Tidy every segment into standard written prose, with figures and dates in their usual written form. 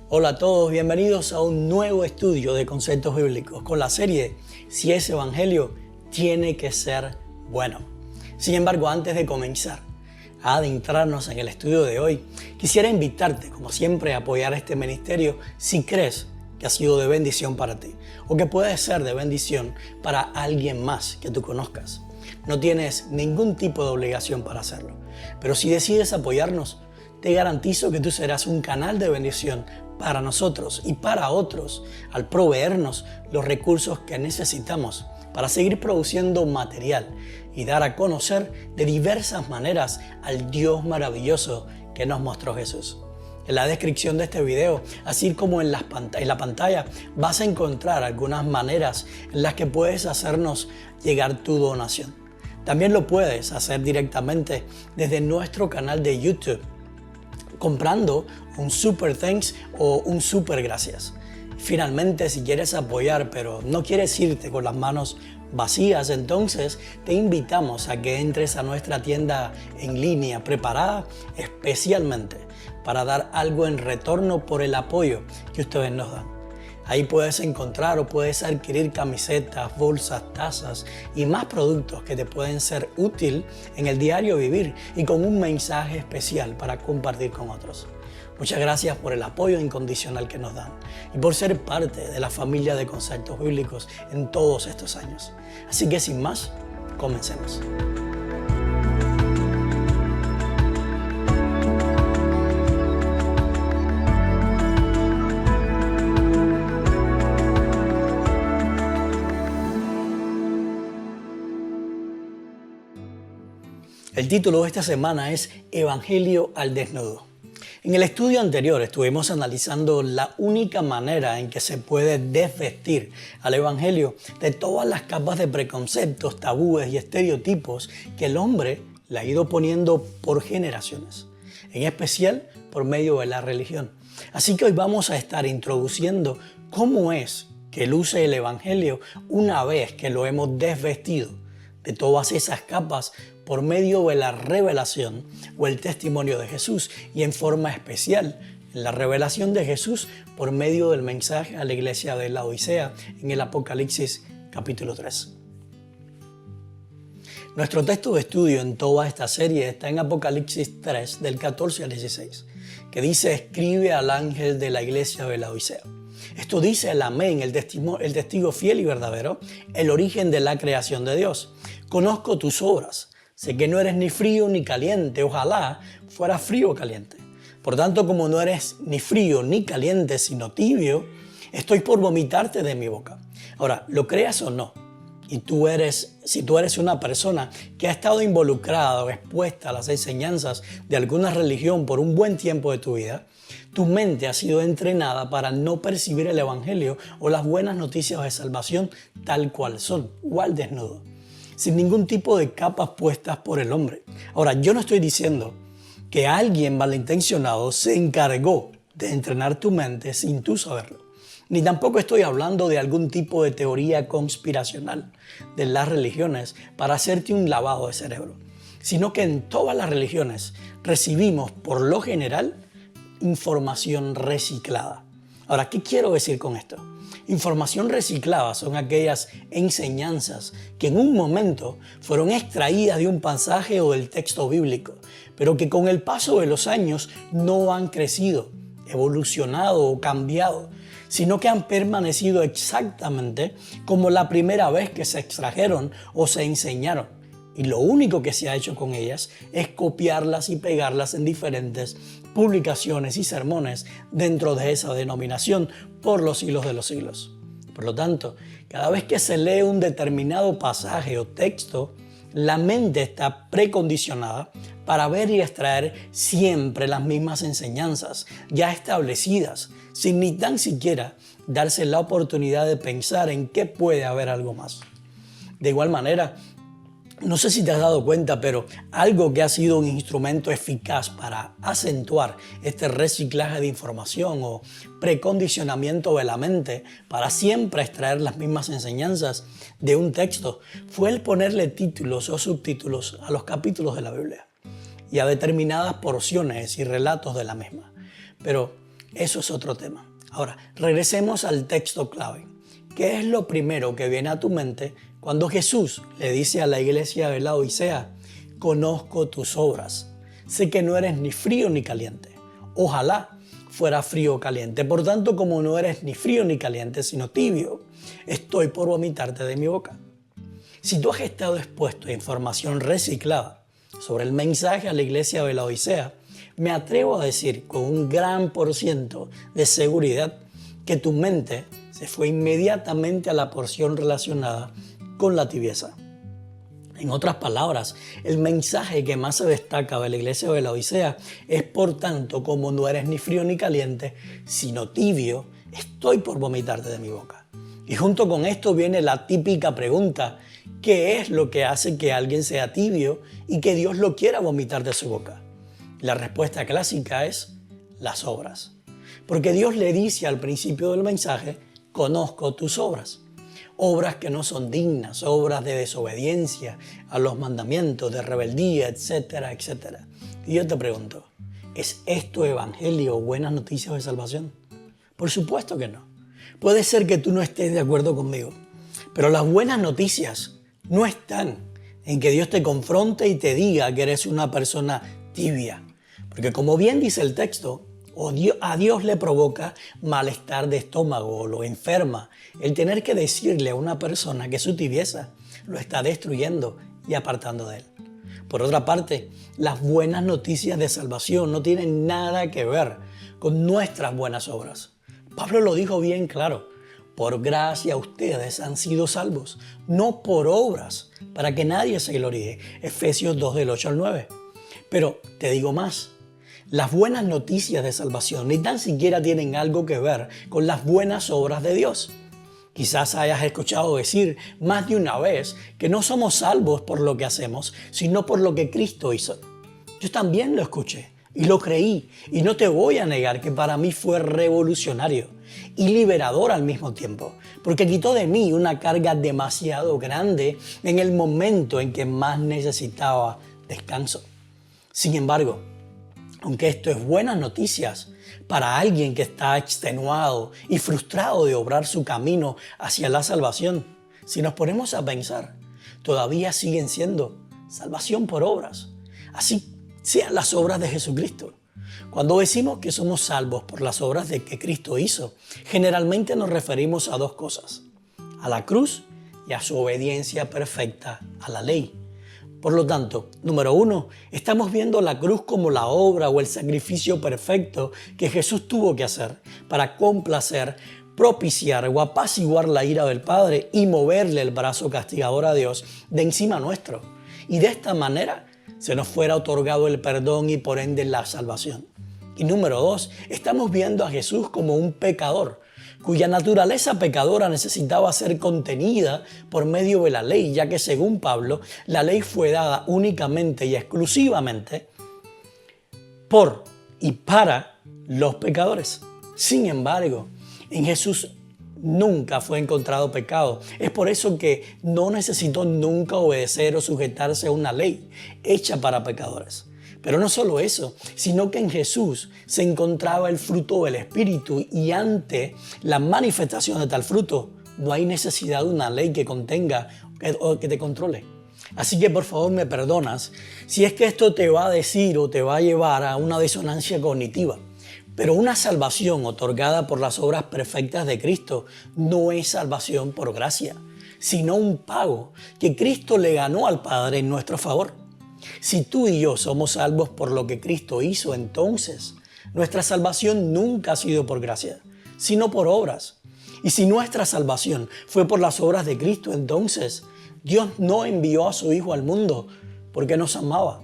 Hola a todos, bienvenidos a un nuevo estudio de conceptos bíblicos con la serie Si es Evangelio, tiene que ser bueno. Sin embargo, antes de comenzar a adentrarnos en el estudio de hoy, quisiera invitarte, como siempre, a apoyar este ministerio si crees que ha sido de bendición para ti o que puede ser de bendición para alguien más que tú conozcas. No tienes ningún tipo de obligación para hacerlo, pero si decides apoyarnos, te garantizo que tú serás un canal de bendición para nosotros y para otros al proveernos los recursos que necesitamos para seguir produciendo material y dar a conocer de diversas maneras al Dios maravilloso que nos mostró Jesús. En la descripción de este video, así como en la pantalla, vas a encontrar algunas maneras en las que puedes hacernos llegar tu donación. También lo puedes hacer directamente desde nuestro canal de YouTube, comprando un super thanks o un super gracias. Finalmente, si quieres apoyar pero no quieres irte con las manos vacías, entonces te invitamos a que entres a nuestra tienda en línea preparada especialmente para dar algo en retorno por el apoyo que ustedes nos dan. Ahí puedes encontrar o puedes adquirir camisetas, bolsas, tazas y más productos que te pueden ser útil en el diario vivir y con un mensaje especial para compartir con otros. Muchas gracias por el apoyo incondicional que nos dan y por ser parte de la familia de conceptos bíblicos en todos estos años. Así que sin más, comencemos. El título de esta semana es Evangelio al desnudo. En el estudio anterior estuvimos analizando la única manera en que se puede desvestir al Evangelio de todas las capas de preconceptos, tabúes y estereotipos que el hombre le ha ido poniendo por generaciones, en especial por medio de la religión. Así que hoy vamos a estar introduciendo cómo es que luce el Evangelio una vez que lo hemos desvestido de todas esas capas por medio de la revelación o el testimonio de Jesús y en forma especial en la revelación de Jesús por medio del mensaje a la iglesia de la Odisea en el Apocalipsis capítulo 3. Nuestro texto de estudio en toda esta serie está en Apocalipsis 3 del 14 al 16, que dice: escribe al ángel de la iglesia de la Odisea. Esto dice el Amén, el testigo fiel y verdadero, el origen de la creación de Dios. Conozco tus obras. Sé que no eres ni frío ni caliente. Ojalá fuera frío o caliente. Por tanto, como no eres ni frío ni caliente, sino tibio, estoy por vomitarte de mi boca. Ahora, lo creas o no, y si tú eres una persona que ha estado involucrada o expuesta a las enseñanzas de alguna religión por un buen tiempo de tu vida, tu mente ha sido entrenada para no percibir el Evangelio o las buenas noticias de salvación tal cual son, o al desnudo, sin ningún tipo de capas puestas por el hombre. Ahora, yo no estoy diciendo que alguien malintencionado se encargó de entrenar tu mente sin tú saberlo. Ni tampoco estoy hablando de algún tipo de teoría conspiracional de las religiones para hacerte un lavado de cerebro, sino que en todas las religiones recibimos, por lo general, información reciclada. Ahora, ¿qué quiero decir con esto? Información reciclada son aquellas enseñanzas que en un momento fueron extraídas de un pasaje o del texto bíblico, pero que con el paso de los años no han crecido, evolucionado o cambiado, sino que han permanecido exactamente como la primera vez que se extrajeron o se enseñaron. Y lo único que se ha hecho con ellas es copiarlas y pegarlas en diferentes publicaciones y sermones dentro de esa denominación por los siglos de los siglos. Por lo tanto, cada vez que se lee un determinado pasaje o texto, la mente está precondicionada para ver y extraer siempre las mismas enseñanzas ya establecidas, sin ni tan siquiera darse la oportunidad de pensar en que puede haber algo más. De igual manera, no sé si te has dado cuenta, pero algo que ha sido un instrumento eficaz para acentuar este reciclaje de información o precondicionamiento de la mente para siempre extraer las mismas enseñanzas de un texto fue el ponerle títulos o subtítulos a los capítulos de la Biblia y a determinadas porciones y relatos de la misma. Pero eso es otro tema. Ahora, regresemos al texto clave. ¿Qué es lo primero que viene a tu mente cuando Jesús le dice a la iglesia de la Odisea: conozco tus obras, sé que no eres ni frío ni caliente? Ojalá fuera frío o caliente. Por tanto, como no eres ni frío ni caliente, sino tibio, estoy por vomitarte de mi boca. Si tú has estado expuesto a información reciclada sobre el mensaje a la iglesia de la Odisea, me atrevo a decir con un gran % de seguridad que tu mente se fue inmediatamente a la porción relacionada con la tibieza. En otras palabras, el mensaje que más se destaca de la iglesia de la Odisea es: por tanto, como no eres ni frío ni caliente, sino tibio, estoy por vomitarte de mi boca. Y junto con esto viene la típica pregunta: ¿qué es lo que hace que alguien sea tibio y que Dios lo quiera vomitar de su boca? La respuesta clásica es las obras. Porque Dios le dice al principio del mensaje: conozco tus obras. Obras que no son dignas, obras de desobediencia a los mandamientos, de rebeldía, etcétera, etcétera. Y yo te pregunto, ¿es esto evangelio o buenas noticias de salvación? Por supuesto que no. Puede ser que tú no estés de acuerdo conmigo, pero las buenas noticias no están en que Dios te confronte y te diga que eres una persona tibia. Porque como bien dice el texto, a Dios le provoca malestar de estómago o lo enferma el tener que decirle a una persona que su tibieza lo está destruyendo y apartando de él. Por otra parte, las buenas noticias de salvación no tienen nada que ver con nuestras buenas obras. Pablo lo dijo bien claro: por gracia ustedes han sido salvos, no por obras, para que nadie se gloríe. Efesios 2 del 8 al 9. Pero te digo más. Las buenas noticias de salvación ni tan siquiera tienen algo que ver con las buenas obras de Dios. Quizás hayas escuchado decir más de una vez que no somos salvos por lo que hacemos, sino por lo que Cristo hizo. Yo también lo escuché y lo creí, y no te voy a negar que para mí fue revolucionario y liberador al mismo tiempo, porque quitó de mí una carga demasiado grande en el momento en que más necesitaba descanso. Sin embargo, aunque esto es buenas noticias para alguien que está extenuado y frustrado de obrar su camino hacia la salvación, si nos ponemos a pensar, todavía siguen siendo salvación por obras. Así sean las obras de Jesucristo. Cuando decimos que somos salvos por las obras de que Cristo hizo, generalmente nos referimos a dos cosas: a la cruz y a su obediencia perfecta a la ley. Por lo tanto, número 1, estamos viendo la cruz como la obra o el sacrificio perfecto que Jesús tuvo que hacer para complacer, propiciar o apaciguar la ira del Padre y moverle el brazo castigador a Dios de encima nuestro. Y de esta manera se nos fuera otorgado el perdón y por ende la salvación. Y número 2, estamos viendo a Jesús como un pecador, cuya naturaleza pecadora necesitaba ser contenida por medio de la ley, ya que según Pablo, la ley fue dada únicamente y exclusivamente por y para los pecadores. Sin embargo, en Jesús nunca fue encontrado pecado. Es por eso que no necesitó nunca obedecer o sujetarse a una ley hecha para pecadores. Pero no solo eso, sino que en Jesús se encontraba el fruto del Espíritu, y ante la manifestación de tal fruto no hay necesidad de una ley que contenga o que te controle. Así que por favor me perdonas si es que esto te va a decir o te va a llevar a una disonancia cognitiva. Pero una salvación otorgada por las obras perfectas de Cristo no es salvación por gracia, sino un pago que Cristo le ganó al Padre en nuestro favor. Si tú y yo somos salvos por lo que Cristo hizo, entonces nuestra salvación nunca ha sido por gracia, sino por obras. Y si nuestra salvación fue por las obras de Cristo, entonces Dios no envió a su Hijo al mundo porque nos amaba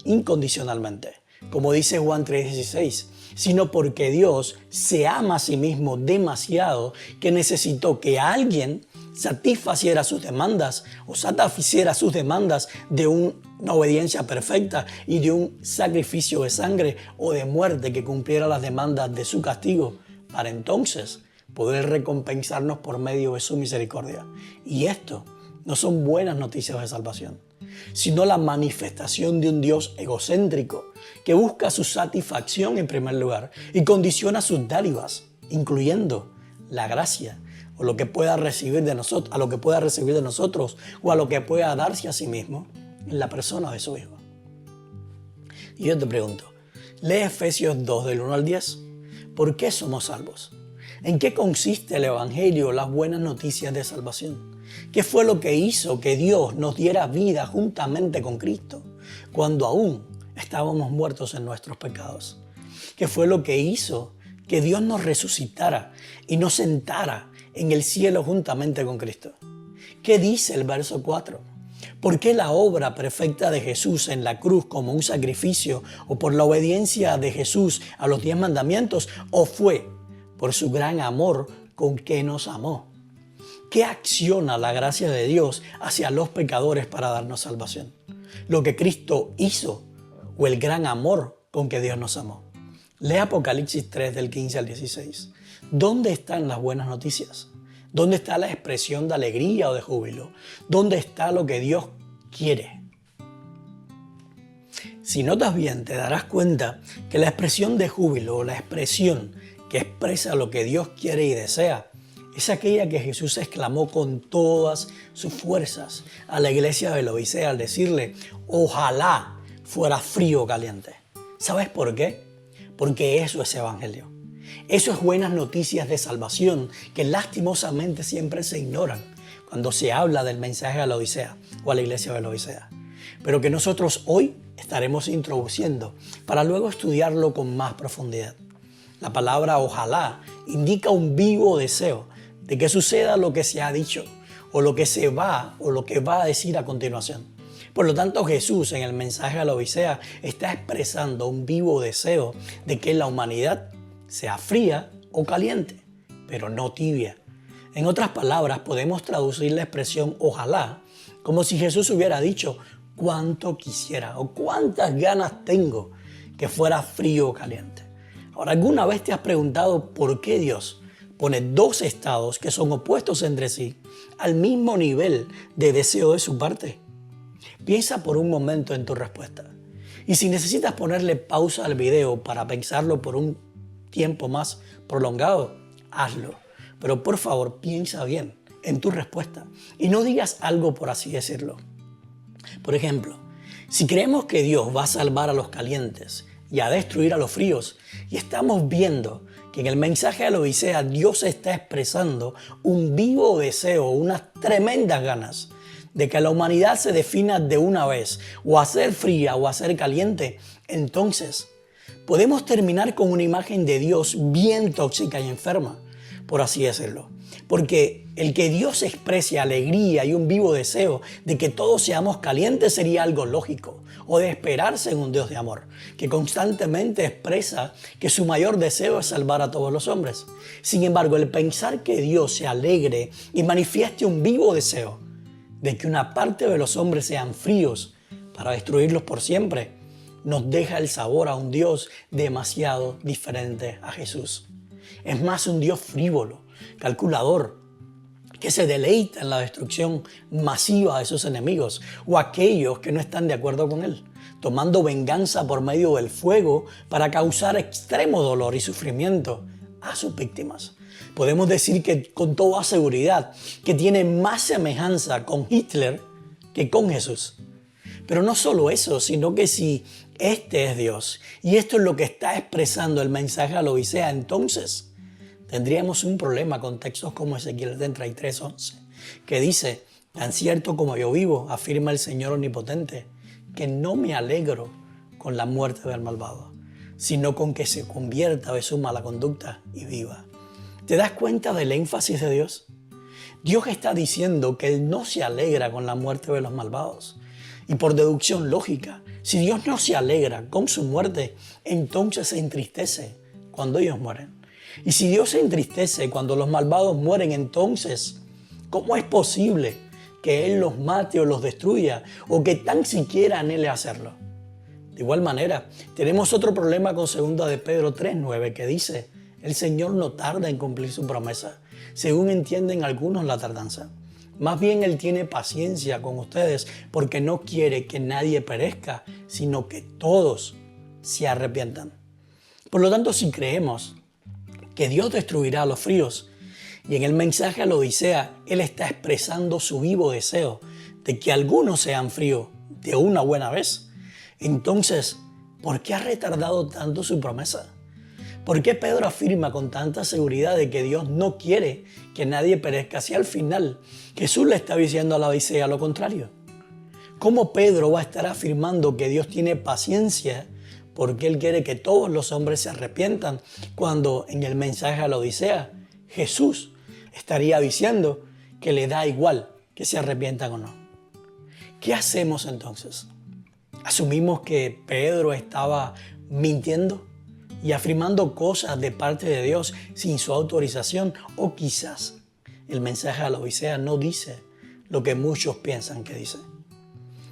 incondicionalmente, como dice Juan 3:16, sino porque Dios se ama a sí mismo demasiado que necesitó que alguien satisfaciera sus demandas o satisficiera sus demandas de una obediencia perfecta y de un sacrificio de sangre o de muerte que cumpliera las demandas de su castigo, para entonces poder recompensarnos por medio de su misericordia. Y esto no son buenas noticias de salvación, sino la manifestación de un Dios egocéntrico que busca su satisfacción en primer lugar y condiciona sus dádivas, incluyendo la gracia o lo que pueda recibir de nosotros, a lo que pueda recibir de nosotros o a lo que pueda darse a sí mismo en la persona de su Hijo. Y yo te pregunto, lee Efesios 2 del 1 al 10. ¿Por qué somos salvos? ¿En qué consiste el Evangelio, las buenas noticias de salvación? ¿Qué fue lo que hizo que Dios nos diera vida juntamente con Cristo cuando aún estábamos muertos en nuestros pecados? ¿Qué fue lo que hizo que Dios nos resucitara y nos sentara en el cielo juntamente con Cristo? ¿Qué dice el verso 4? ¿Por qué la obra perfecta de Jesús en la cruz como un sacrificio o por la obediencia de Jesús a los 10 mandamientos o fue por su gran amor con que nos amó? ¿Qué acciona la gracia de Dios hacia los pecadores para darnos salvación? ¿Lo que Cristo hizo o el gran amor con que Dios nos amó? Lee Apocalipsis 3 del 15 al 16. ¿Dónde están las buenas noticias? ¿Dónde está la expresión de alegría o de júbilo? ¿Dónde está lo que Dios quiere? Si notas bien, te darás cuenta que la expresión de júbilo o la expresión que expresa lo que Dios quiere y desea es aquella que Jesús exclamó con todas sus fuerzas a la iglesia de Laodicea al decirle: ojalá fuera frío o caliente. ¿Sabes por qué? Porque eso es evangelio. Eso es buenas noticias de salvación que lastimosamente siempre se ignoran cuando se habla del mensaje a Laodicea o a la iglesia de Laodicea, pero que nosotros hoy estaremos introduciendo para luego estudiarlo con más profundidad. La palabra ojalá indica un vivo deseo de que suceda lo que se ha dicho o lo que se va o lo que va a decir a continuación. Por lo tanto, Jesús en el mensaje a Laodicea está expresando un vivo deseo de que la humanidad sea fría o caliente, pero no tibia. En otras palabras, podemos traducir la expresión ojalá como si Jesús hubiera dicho: cuánto quisiera o cuántas ganas tengo que fuera frío o caliente. Ahora, ¿alguna vez te has preguntado por qué Dios pone dos estados que son opuestos entre sí al mismo nivel de deseo de su parte? Piensa por un momento en tu respuesta. Y si necesitas ponerle pausa al video para pensarlo por un tiempo más prolongado, hazlo. Pero por favor, piensa bien en tu respuesta y no digas algo por así decirlo. Por ejemplo, si creemos que Dios va a salvar a los calientes y a destruir a los fríos, y estamos viendo que en el mensaje a la Odisea Dios está expresando un vivo deseo, unas tremendas ganas de que la humanidad se defina de una vez, o a ser fría o a ser caliente, entonces podemos terminar con una imagen de Dios bien tóxica y enferma, por así decirlo. Porque el que Dios exprese alegría y un vivo deseo de que todos seamos calientes sería algo lógico o de esperarse en un Dios de amor, que constantemente expresa que su mayor deseo es salvar a todos los hombres. Sin embargo, el pensar que Dios se alegre y manifieste un vivo deseo de que una parte de los hombres sean fríos para destruirlos por siempre, nos deja el sabor a un Dios demasiado diferente a Jesús. Es más un Dios frívolo, calculador, que se deleita en la destrucción masiva de sus enemigos o aquellos que no están de acuerdo con él, tomando venganza por medio del fuego para causar extremo dolor y sufrimiento a sus víctimas. Podemos decir que con toda seguridad que tiene más semejanza con Hitler que con Jesús. Pero no solo eso, sino que si este es Dios y esto es lo que está expresando el mensaje a la Odisea, entonces tendríamos un problema con textos como Ezequiel 33:11, que dice: tan cierto como yo vivo, afirma el Señor Omnipotente, que no me alegro con la muerte del malvado, sino con que se convierta de su mala conducta y viva. ¿Te das cuenta del énfasis de Dios? Dios está diciendo que Él no se alegra con la muerte de los malvados. Y por deducción lógica, si Dios no se alegra con su muerte, entonces se entristece cuando ellos mueren. Y si Dios se entristece cuando los malvados mueren, entonces, ¿cómo es posible que Él los mate o los destruya o que tan siquiera anhele hacerlo? De igual manera, tenemos otro problema con 2 de Pedro 3:9 que dice: el Señor no tarda en cumplir su promesa, según entienden algunos la tardanza. Más bien Él tiene paciencia con ustedes porque no quiere que nadie perezca, sino que todos se arrepientan. Por lo tanto, si creemos que Dios destruirá a los fríos, y en el mensaje a la Odisea, Él está expresando su vivo deseo de que algunos sean fríos de una buena vez, entonces, ¿por qué ha retardado tanto su promesa? ¿Por qué Pedro afirma con tanta seguridad de que Dios no quiere que nadie perezca si al final Jesús le está diciendo a la Odisea lo contrario? ¿Cómo Pedro va a estar afirmando que Dios tiene paciencia porque Él quiere que todos los hombres se arrepientan cuando en el mensaje a la Odisea Jesús estaría diciendo que le da igual que se arrepientan o no? ¿Qué hacemos entonces? ¿Asumimos que Pedro estaba mintiendo y afirmando cosas de parte de Dios sin su autorización? ¿O quizás el mensaje a la Odisea no dice lo que muchos piensan que dice?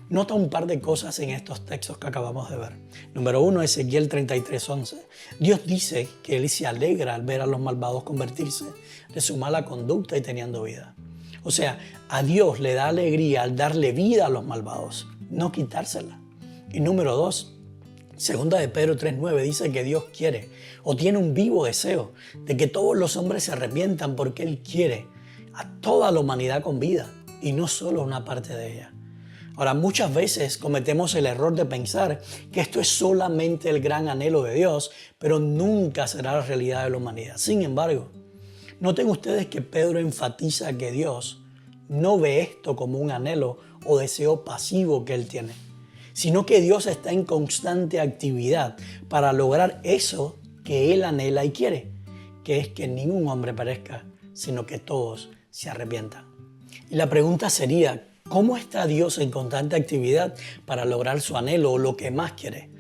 Nota un par de cosas en estos textos que acabamos de ver. Número 1, Ezequiel 33:11. Dios dice que Él se alegra al ver a los malvados convertirse de su mala conducta y teniendo vida. O sea, a Dios le da alegría al darle vida a los malvados, no quitársela. Y número 2, Segunda de Pedro 3:9 dice que Dios quiere o tiene un vivo deseo de que todos los hombres se arrepientan porque Él quiere a toda la humanidad con vida y no solo una parte de ella. Ahora, muchas veces cometemos el error de pensar que esto es solamente el gran anhelo de Dios, pero nunca será la realidad de la humanidad. Sin embargo, noten ustedes que Pedro enfatiza que Dios no ve esto como un anhelo o deseo pasivo que Él tiene, sino que Dios está en constante actividad para lograr eso que Él anhela y quiere, que es que ningún hombre perezca, sino que todos se arrepientan. Y la pregunta sería, ¿cómo está Dios en constante actividad para lograr su anhelo o lo que más quiere?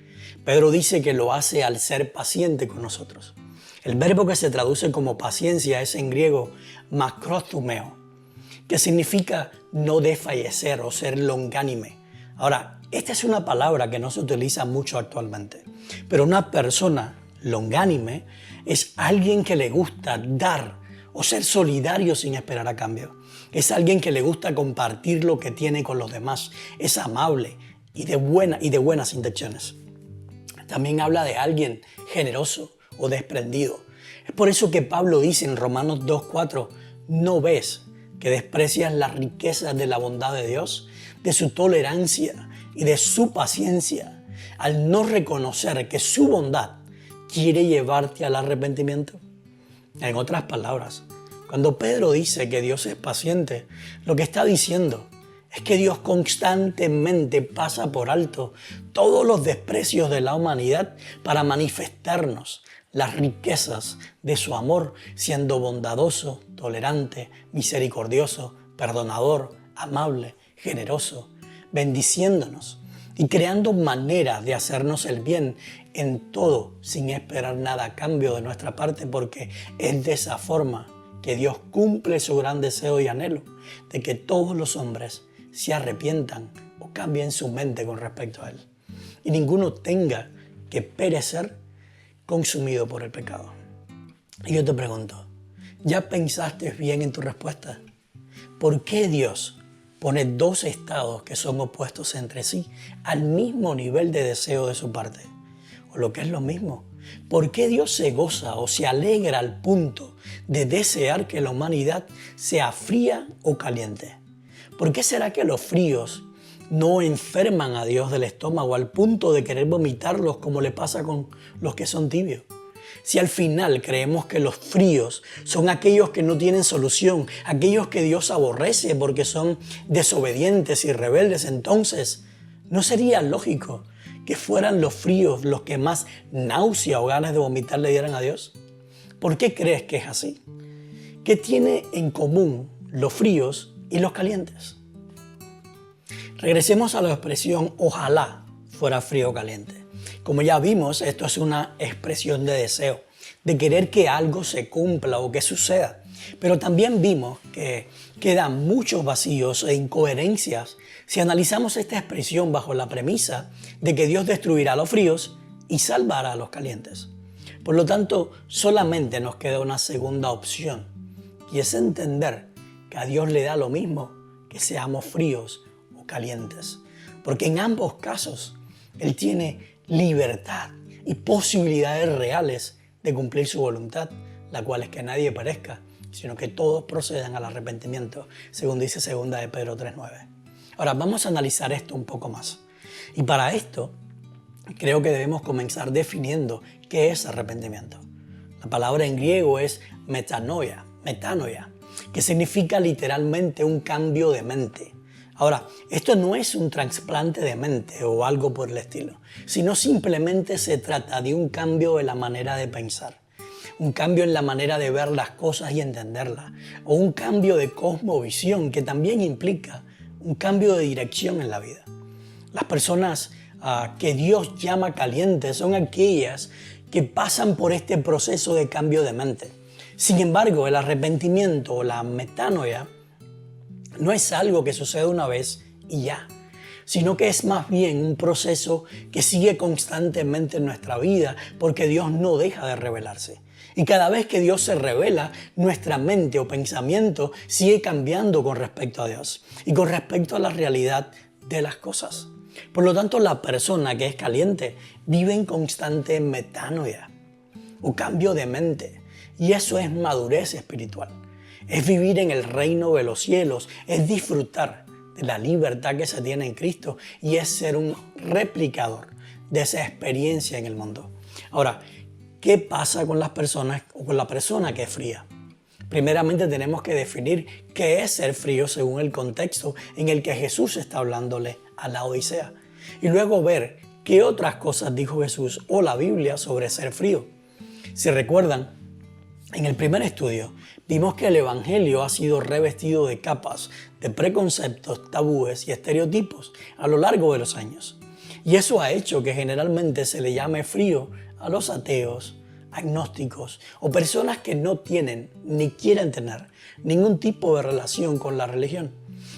Pedro dice que lo hace al ser paciente con nosotros. El verbo que se traduce como paciencia es en griego makrothumeo, que significa no desfallecer o ser longánime. Ahora, esta es una palabra que no se utiliza mucho actualmente, pero una persona longánime es alguien que le gusta dar o ser solidario sin esperar a cambio. Es alguien que le gusta compartir lo que tiene con los demás. Es amable y de buenas intenciones. También habla de alguien generoso o desprendido. Es por eso que Pablo dice en Romanos 2:4, ¿no ves que desprecias las riquezas de la bondad de Dios, de su tolerancia y de su paciencia, al no reconocer que su bondad quiere llevarte al arrepentimiento? En otras palabras, cuando Pedro dice que Dios es paciente, lo que está diciendo es que Dios constantemente pasa por alto todos los desprecios de la humanidad para manifestarnos las riquezas de su amor, siendo bondadoso, tolerante, misericordioso, perdonador, amable, generoso, bendiciéndonos y creando maneras de hacernos el bien en todo sin esperar nada a cambio de nuestra parte, porque es de esa forma que Dios cumple su gran deseo y anhelo de que todos los hombres se arrepientan o cambien su mente con respecto a Él y ninguno tenga que perecer consumido por el pecado. Y yo te pregunto, ¿ya pensaste bien en tu respuesta? ¿Por qué Dios pone dos estados que son opuestos entre sí al mismo nivel de deseo de su parte? O lo que es lo mismo, ¿por qué Dios se goza o se alegra al punto de desear que la humanidad sea fría o caliente? ¿Por qué será que los fríos no enferman a Dios del estómago al punto de querer vomitarlos como le pasa con los que son tibios? Si al final creemos que los fríos son aquellos que no tienen solución, aquellos que Dios aborrece porque son desobedientes y rebeldes, entonces ¿no sería lógico que fueran los fríos los que más náusea o ganas de vomitar le dieran a Dios? ¿Por qué crees que es así? ¿Qué tiene en común los fríos y los calientes? Regresemos a la expresión ojalá fuera frío o caliente. Como ya vimos, esto es una expresión de deseo, de querer que algo se cumpla o que suceda. Pero también vimos que quedan muchos vacíos e incoherencias si analizamos esta expresión bajo la premisa de que Dios destruirá a los fríos y salvará a los calientes. Por lo tanto, solamente nos queda una segunda opción, y es entender que a Dios le da lo mismo que seamos fríos o calientes, porque en ambos casos Él tiene libertad y posibilidades reales de cumplir su voluntad, la cual es que nadie perezca, sino que todos procedan al arrepentimiento, según dice 2 de Pedro 3:9. Ahora vamos a analizar esto un poco más. Y para esto, creo que debemos comenzar definiendo qué es arrepentimiento. La palabra en griego es metanoia, que significa literalmente un cambio de mente. Ahora, esto no es un trasplante de mente o algo por el estilo, sino simplemente se trata de un cambio de la manera de pensar, un cambio en la manera de ver las cosas y entenderlas, o un cambio de cosmovisión que también implica un cambio de dirección en la vida. Las personas que Dios llama calientes son aquellas que pasan por este proceso de cambio de mente. Sin embargo, el arrepentimiento o la metanoia no es algo que sucede una vez y ya, sino que es más bien un proceso que sigue constantemente en nuestra vida porque Dios no deja de revelarse. Y cada vez que Dios se revela, nuestra mente o pensamiento sigue cambiando con respecto a Dios y con respecto a la realidad de las cosas. Por lo tanto, la persona que es caliente vive en constante metanoia o cambio de mente. Y eso es madurez espiritual. Es vivir en el reino de los cielos, es disfrutar de la libertad que se tiene en Cristo y es ser un replicador de esa experiencia en el mundo. Ahora, ¿qué pasa con las personas o con la persona que es fría? Primeramente tenemos que definir qué es ser frío según el contexto en el que Jesús está hablándole a la Odisea. Y luego ver qué otras cosas dijo Jesús o la Biblia sobre ser frío. Si recuerdan, en el primer estudio vimos que el Evangelio ha sido revestido de capas, de preconceptos, tabúes y estereotipos a lo largo de los años. Y eso ha hecho que generalmente se le llame frío a los ateos, agnósticos o personas que no tienen ni quieren tener ningún tipo de relación con la religión.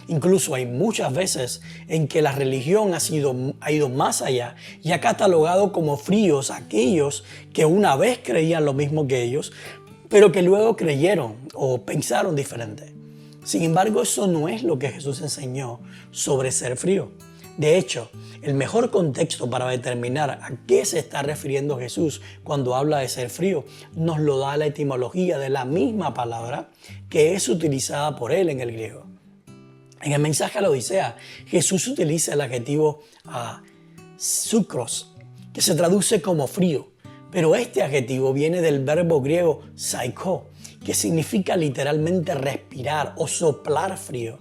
Incluso hay muchas veces en que la religión ha ido más allá y ha catalogado como fríos a aquellos que una vez creían lo mismo que ellos, pero que luego creyeron o pensaron diferente. Sin embargo, eso no es lo que Jesús enseñó sobre ser frío. De hecho, el mejor contexto para determinar a qué se está refiriendo Jesús cuando habla de ser frío nos lo da la etimología de la misma palabra que es utilizada por él en el griego. En el mensaje a la Odisea, Jesús utiliza el adjetivo sucros, que se traduce como frío, pero este adjetivo viene del verbo griego psycho, que significa literalmente respirar o soplar frío,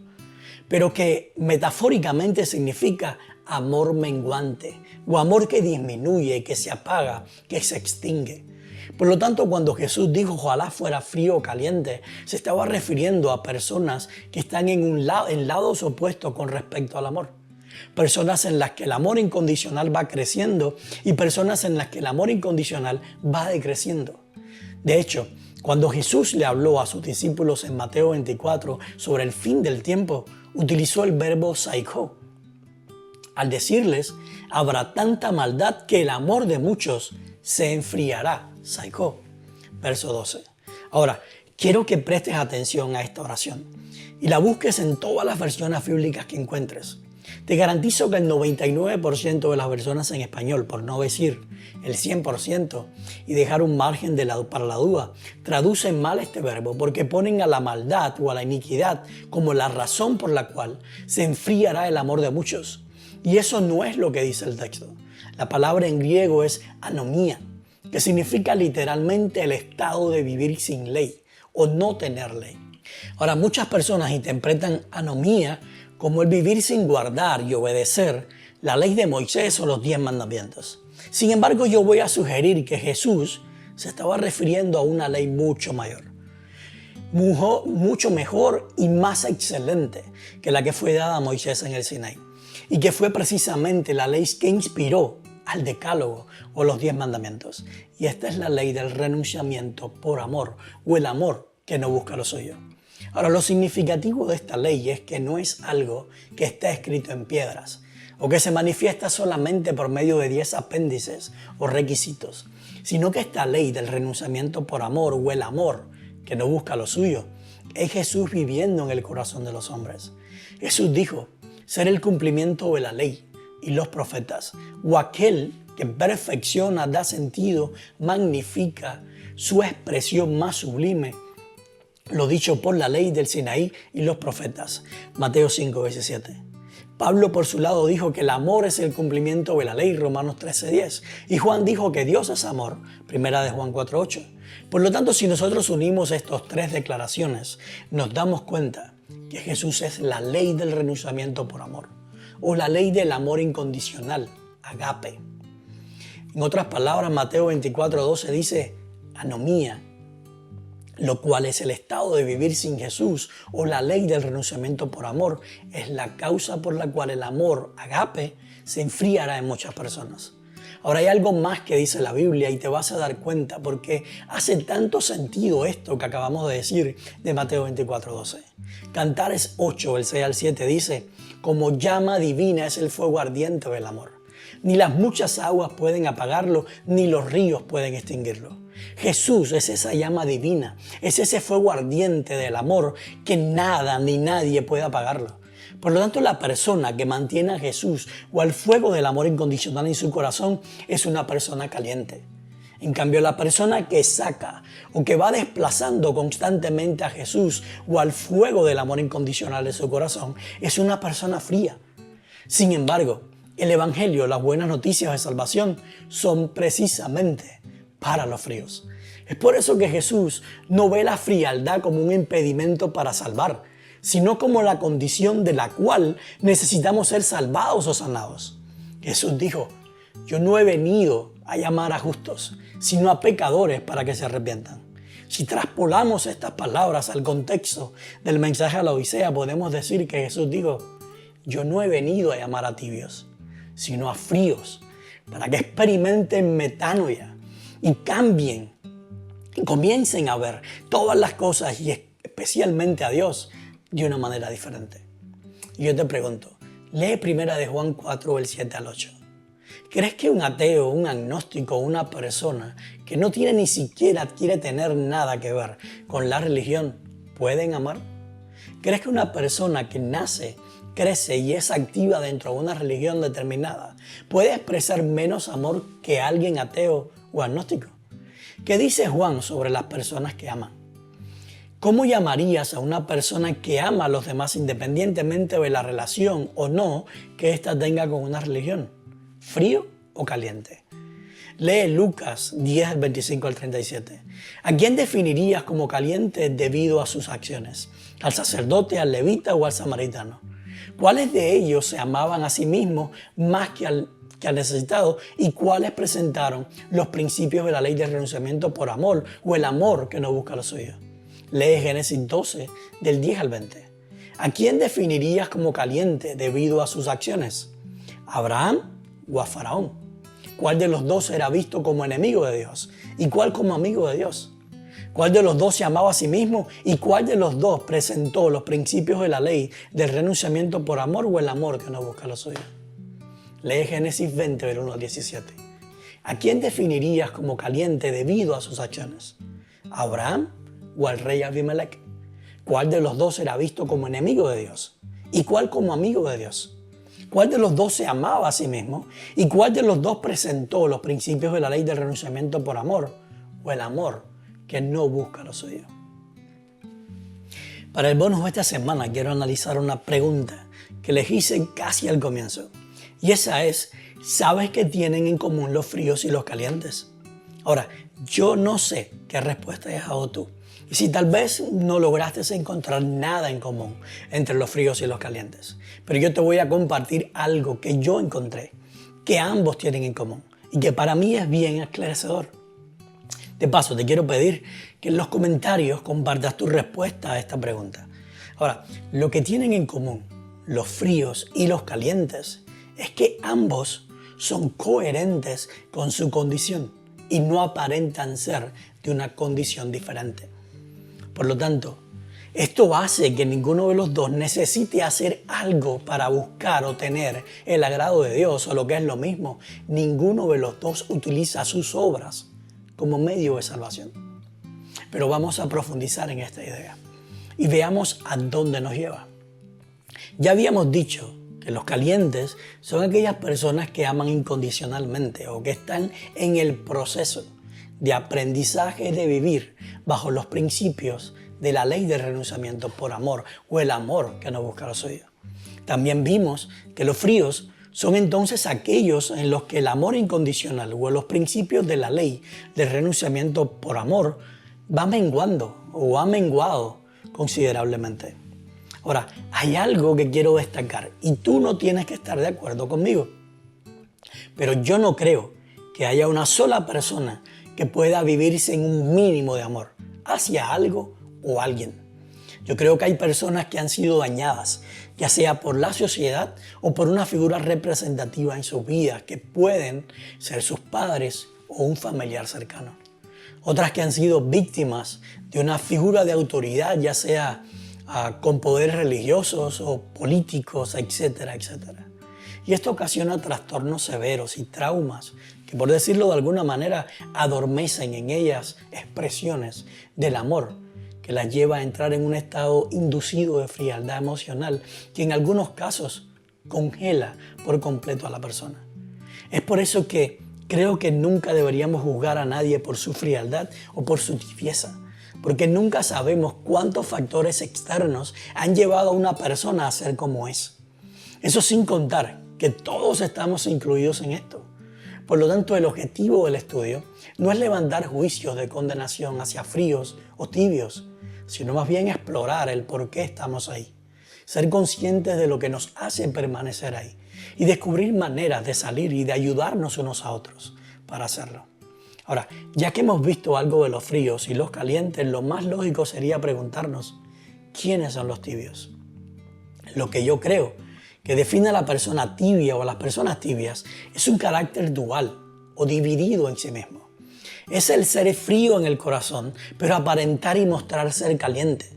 pero que metafóricamente significa amor menguante o amor que disminuye, que se apaga, que se extingue. Por lo tanto, cuando Jesús dijo ojalá fuera frío o caliente, se estaba refiriendo a personas que están en lados opuestos con respecto al amor. Personas en las que el amor incondicional va creciendo y personas en las que el amor incondicional va decreciendo. De hecho, cuando Jesús le habló a sus discípulos en Mateo 24 sobre el fin del tiempo, utilizó el verbo psycho. Al decirles, habrá tanta maldad que el amor de muchos se enfriará. Psycho. Verso 12. Ahora, quiero que prestes atención a esta oración y la busques en todas las versiones bíblicas que encuentres. Te garantizo que el 99% de las versiones en español, por no decir el 100%, y dejar un margen para la duda, traducen mal este verbo porque ponen a la maldad o a la iniquidad como la razón por la cual se enfriará el amor de muchos. Y eso no es lo que dice el texto. La palabra en griego es anomía, que significa literalmente el estado de vivir sin ley o no tener ley. Ahora, muchas personas interpretan anomía como el vivir sin guardar y obedecer la ley de Moisés o los 10 mandamientos. Sin embargo, yo voy a sugerir que Jesús se estaba refiriendo a una ley mucho mayor, mucho mejor y más excelente que la que fue dada a Moisés en el Sinaí, y que fue precisamente la ley que inspiró al decálogo o los 10 mandamientos. Y esta es la ley del renunciamiento por amor o el amor que no busca lo suyo. Ahora, lo significativo de esta ley es que no es algo que está escrito en piedras o que se manifiesta solamente por medio de 10 apéndices o requisitos, sino que esta ley del renunciamiento por amor o el amor que no busca lo suyo es Jesús viviendo en el corazón de los hombres. Jesús dijo ser el cumplimiento de la ley y los profetas, o aquel que perfecciona, da sentido, magnifica su expresión más sublime, lo dicho por la ley del Sinaí y los profetas. Mateo 5:17. Pablo por su lado dijo que el amor es el cumplimiento de la ley, Romanos 13:10. Y Juan dijo que Dios es amor, primera de Juan 4:8. Por lo tanto, si nosotros unimos estas tres declaraciones, nos damos cuenta que Jesús es la ley del renunciamiento por amor, o la ley del amor incondicional, agape. En otras palabras, Mateo 24:12 dice anomía, lo cual es el estado de vivir sin Jesús, o la ley del renunciamiento por amor. Es la causa por la cual el amor, agape, se enfriará en muchas personas. Ahora hay algo más que dice la Biblia y te vas a dar cuenta porque hace tanto sentido esto que acabamos de decir de Mateo 24:12. Cantares 8, el 6 al 7 dice, como llama divina es el fuego ardiente del amor. Ni las muchas aguas pueden apagarlo, ni los ríos pueden extinguirlo. Jesús es esa llama divina, es ese fuego ardiente del amor que nada ni nadie puede apagarlo. Por lo tanto, la persona que mantiene a Jesús o al fuego del amor incondicional en su corazón es una persona caliente. En cambio, la persona que saca o que va desplazando constantemente a Jesús o al fuego del amor incondicional de su corazón es una persona fría. Sin embargo, el Evangelio, las buenas noticias de salvación, son precisamente para los fríos. Es por eso que Jesús no ve la frialdad como un impedimento para salvar, sino como la condición de la cual necesitamos ser salvados o sanados. Jesús dijo, yo no he venido a llamar a justos, sino a pecadores para que se arrepientan. Si traspolamos estas palabras al contexto del mensaje a la Odisea, podemos decir que Jesús dijo, yo no he venido a llamar a tibios, sino a fríos, para que experimenten metanoia y cambien y comiencen a ver todas las cosas y especialmente a Dios de una manera diferente. Y yo te pregunto, lee primera de Juan 4, el 7 al 8. ¿Crees que un ateo, un agnóstico, una persona que no tiene ni siquiera quiere tener nada que ver con la religión pueden amar? ¿Crees que una persona que nace, crece y es activa dentro de una religión determinada puede expresar menos amor que alguien ateo o agnóstico? ¿Qué dice Juan sobre las personas que aman? ¿Cómo llamarías a una persona que ama a los demás independientemente de la relación o no que ésta tenga con una religión? ¿Frío o caliente? Lee Lucas 10, del 25 al 37. ¿A quién definirías como caliente debido a sus acciones? ¿Al sacerdote, al levita o al samaritano? ¿Cuáles de ellos se amaban a sí mismos más que al necesitado y cuáles presentaron los principios de la ley del renunciamiento por amor o el amor que no busca lo suyo? Lee Génesis 12, del 10 al 20. ¿A quién definirías como caliente debido a sus acciones? ¿A Abraham o a Faraón? ¿Cuál de los dos era visto como enemigo de Dios y cuál como amigo de Dios? ¿Cuál de los dos se amaba a sí mismo y cuál de los dos presentó los principios de la ley del renunciamiento por amor o el amor que no busca lo suyo? Lee Génesis 20, del 1 al 17. ¿A quién definirías como caliente debido a sus acciones? ¿A Abraham o al rey Abimelech? ¿Cuál de los dos era visto como enemigo de Dios y cuál como amigo de Dios? ¿Cuál de los dos se amaba a sí mismo y cuál de los dos presentó los principios de la ley del renunciamiento por amor o el amor que no busca lo suyo? Para el bonus de esta semana quiero analizar una pregunta que les hice casi al comienzo. Y esa es, ¿sabes qué tienen en común los fríos y los calientes? Ahora, yo no sé qué respuesta hayas dado tú. Y si tal vez no lograste encontrar nada en común entre los fríos y los calientes, pero yo te voy a compartir algo que yo encontré, que ambos tienen en común y que para mí es bien esclarecedor. De paso, te quiero pedir que en los comentarios compartas tu respuesta a esta pregunta. Ahora, lo que tienen en común los fríos y los calientes es que ambos son coherentes con su condición y no aparentan ser de una condición diferente. Por lo tanto, esto hace que ninguno de los dos necesite hacer algo para buscar o tener el agrado de Dios, o lo que es lo mismo, ninguno de los dos utiliza sus obras como medio de salvación. Pero vamos a profundizar en esta idea y veamos a dónde nos lleva. Ya habíamos dicho que los calientes son aquellas personas que aman incondicionalmente o que están en el proceso de aprendizaje de vivir bajo los principios de la ley de renunciamiento por amor o el amor que no busca lo suyo. También vimos que los fríos son entonces aquellos en los que el amor incondicional o los principios de la ley de renunciamiento por amor va menguando o ha menguado considerablemente. Ahora, hay algo que quiero destacar y tú no tienes que estar de acuerdo conmigo, pero yo no creo que haya una sola persona que pueda vivir sin un mínimo de amor hacia algo o alguien. Yo creo que hay personas que han sido dañadas, ya sea por la sociedad o por una figura representativa en sus vidas, que pueden ser sus padres o un familiar cercano. Otras que han sido víctimas de una figura de autoridad, ya sea con poderes religiosos o políticos, etcétera, etcétera. Y esto ocasiona trastornos severos y traumas que, por decirlo de alguna manera, adormecen en ellas expresiones del amor que las lleva a entrar en un estado inducido de frialdad emocional que en algunos casos congela por completo a la persona. Es por eso que creo que nunca deberíamos juzgar a nadie por su frialdad o por su tibieza, porque nunca sabemos cuántos factores externos han llevado a una persona a ser como es. Eso sin contar que todos estamos incluidos en esto. Por lo tanto, el objetivo del estudio no es levantar juicios de condenación hacia fríos o tibios, sino más bien explorar el por qué estamos ahí, ser conscientes de lo que nos hace permanecer ahí y descubrir maneras de salir y de ayudarnos unos a otros para hacerlo. Ahora, ya que hemos visto algo de los fríos y los calientes, lo más lógico sería preguntarnos, ¿quiénes son los tibios? Lo que yo creo que define a la persona tibia o a las personas tibias es un carácter dual o dividido en sí mismo. Es el ser frío en el corazón, pero aparentar y mostrar ser caliente.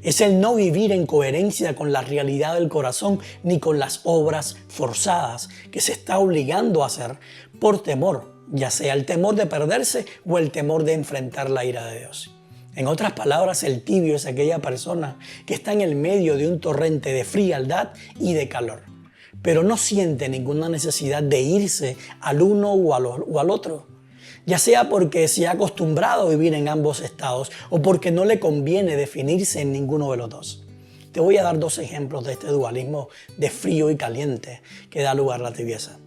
Es el no vivir en coherencia con la realidad del corazón ni con las obras forzadas que se está obligando a hacer por temor, ya sea el temor de perderse o el temor de enfrentar la ira de Dios. En otras palabras, el tibio es aquella persona que está en el medio de un torrente de frialdad y de calor, pero no siente ninguna necesidad de irse al uno o al otro, ya sea porque se ha acostumbrado a vivir en ambos estados o porque no le conviene definirse en ninguno de los dos. Te voy a dar dos ejemplos de este dualismo de frío y caliente que da lugar a la tibieza.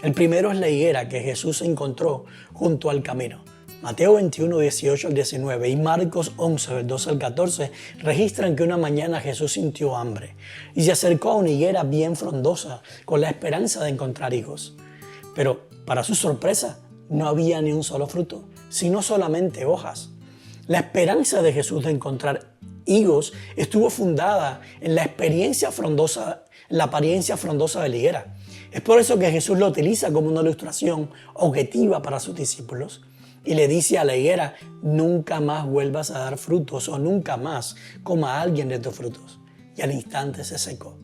El primero es la higuera que Jesús encontró junto al camino. Mateo 21, 18 al 19 y Marcos 11, del 12 al 14 registran que una mañana Jesús sintió hambre y se acercó a una higuera bien frondosa con la esperanza de encontrar higos. Pero para su sorpresa no había ni un solo fruto, sino solamente hojas. La esperanza de Jesús de encontrar higos estuvo fundada en la apariencia frondosa de la higuera. Es por eso que Jesús lo utiliza como una ilustración objetiva para sus discípulos y le dice a la higuera, nunca más vuelvas a dar frutos o nunca más coma alguien de tus frutos. Y al instante se secó.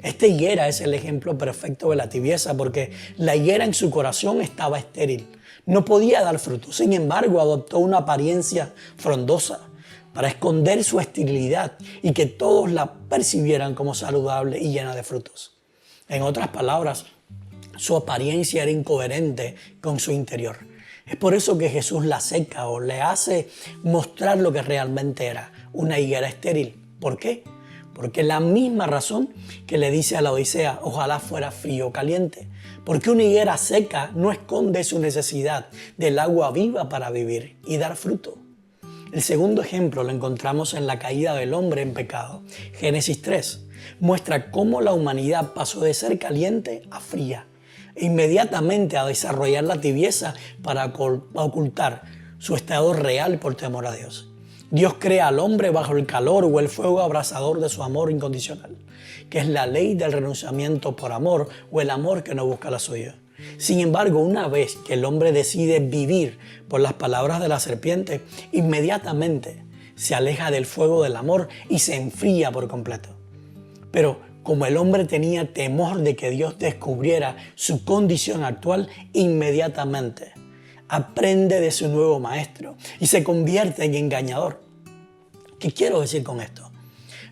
Esta higuera es el ejemplo perfecto de la tibieza porque la higuera en su corazón estaba estéril. No podía dar frutos. Sin embargo, adoptó una apariencia frondosa para esconder su esterilidad y que todos la percibieran como saludable y llena de frutos. En otras palabras, su apariencia era incoherente con su interior. Es por eso que Jesús la seca o le hace mostrar lo que realmente era, una higuera estéril. ¿Por qué? Porque la misma razón que le dice a la Odisea, ojalá fuera frío o caliente. Porque una higuera seca no esconde su necesidad del agua viva para vivir y dar fruto. El segundo ejemplo lo encontramos en la caída del hombre en pecado. Génesis 3 muestra cómo la humanidad pasó de ser caliente a fría e inmediatamente a desarrollar la tibieza para ocultar su estado real por temor a Dios. Dios crea al hombre bajo el calor o el fuego abrasador de su amor incondicional, que es la ley del renunciamiento por amor o el amor que no busca la suya. Sin embargo, una vez que el hombre decide vivir por las palabras de la serpiente, inmediatamente se aleja del fuego del amor y se enfría por completo. Pero como el hombre tenía temor de que Dios descubriera su condición actual, inmediatamente aprende de su nuevo maestro y se convierte en engañador. ¿Qué quiero decir con esto?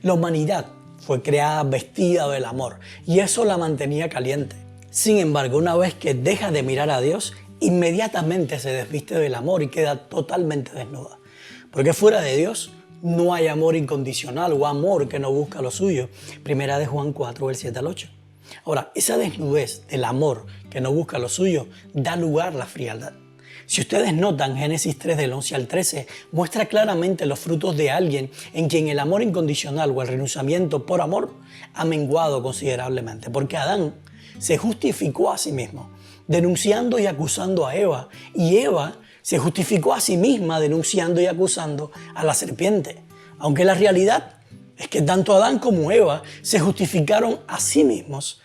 La humanidad fue creada vestida del amor y eso la mantenía caliente. Sin embargo, una vez que deja de mirar a Dios, inmediatamente se desviste del amor y queda totalmente desnuda. Porque fuera de Dios no hay amor incondicional o amor que no busca lo suyo. Primera de Juan 4, del 7 al 8. Ahora, esa desnudez del amor que no busca lo suyo da lugar a la frialdad. Si ustedes notan, Génesis 3 del 11 al 13 muestra claramente los frutos de alguien en quien el amor incondicional o el renunciamiento por amor ha menguado considerablemente. Porque Adán se justificó a sí mismo, denunciando y acusando a Eva, y Eva se justificó a sí misma denunciando y acusando a la serpiente. Aunque la realidad es que tanto Adán como Eva se justificaron a sí mismos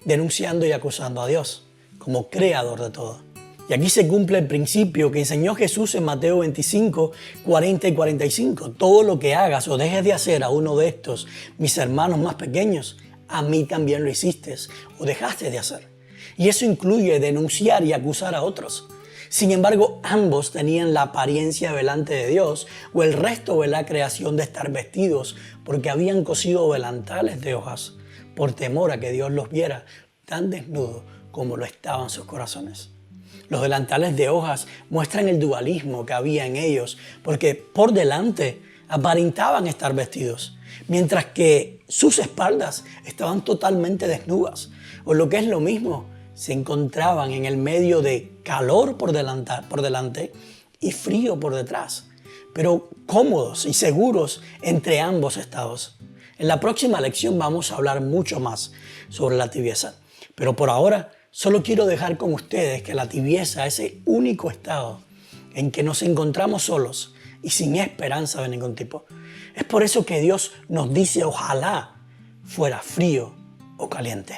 denunciando y acusando a Dios como creador de todo. Y aquí se cumple el principio que enseñó Jesús en Mateo 25, 40 y 45. Todo lo que hagas o dejes de hacer a uno de estos, mis hermanos más pequeños, a mí también lo hiciste o dejaste de hacer. Y eso incluye denunciar y acusar a otros. Sin embargo, ambos tenían la apariencia delante de Dios o el resto de la creación de estar vestidos porque habían cosido delantales de hojas por temor a que Dios los viera tan desnudos como lo estaban sus corazones. Los delantales de hojas muestran el dualismo que había en ellos porque por delante aparentaban estar vestidos, mientras que sus espaldas estaban totalmente desnudas, o lo que es lo mismo, se encontraban en el medio de calor por delante y frío por detrás, pero cómodos y seguros entre ambos estados. En la próxima lección vamos a hablar mucho más sobre la tibieza, pero por ahora solo quiero dejar con ustedes que la tibieza es el único estado en que nos encontramos solos y sin esperanza de ningún tipo. Es por eso que Dios nos dice ojalá fuera frío o caliente.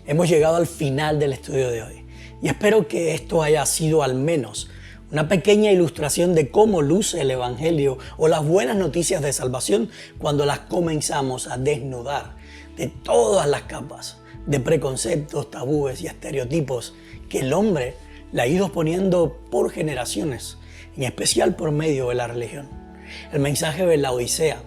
Hemos llegado al final del estudio de hoy y espero que esto haya sido al menos una pequeña ilustración de cómo luce el Evangelio o las buenas noticias de salvación cuando las comenzamos a desnudar de todas las capas de preconceptos, tabúes y estereotipos que el hombre le ha ido poniendo por generaciones, en especial por medio de la religión. El mensaje de la Odisea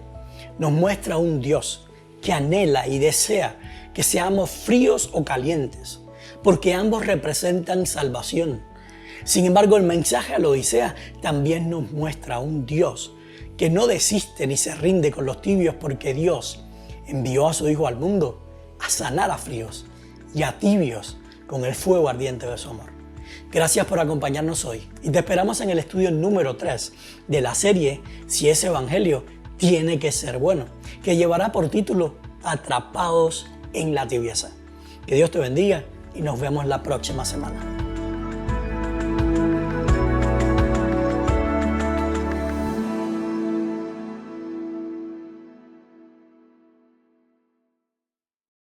nos muestra un Dios que anhela y desea que seamos fríos o calientes, porque ambos representan salvación. Sin embargo, el mensaje a la Odisea también nos muestra un Dios que no desiste ni se rinde con los tibios, porque Dios envió a su Hijo al mundo a sanar a fríos y a tibios con el fuego ardiente de su amor. Gracias por acompañarnos hoy y te esperamos en el estudio número 3 de la serie Si ese Evangelio tiene que ser bueno, que llevará por título Atrapados en la tibieza. Que Dios te bendiga y nos vemos la próxima semana.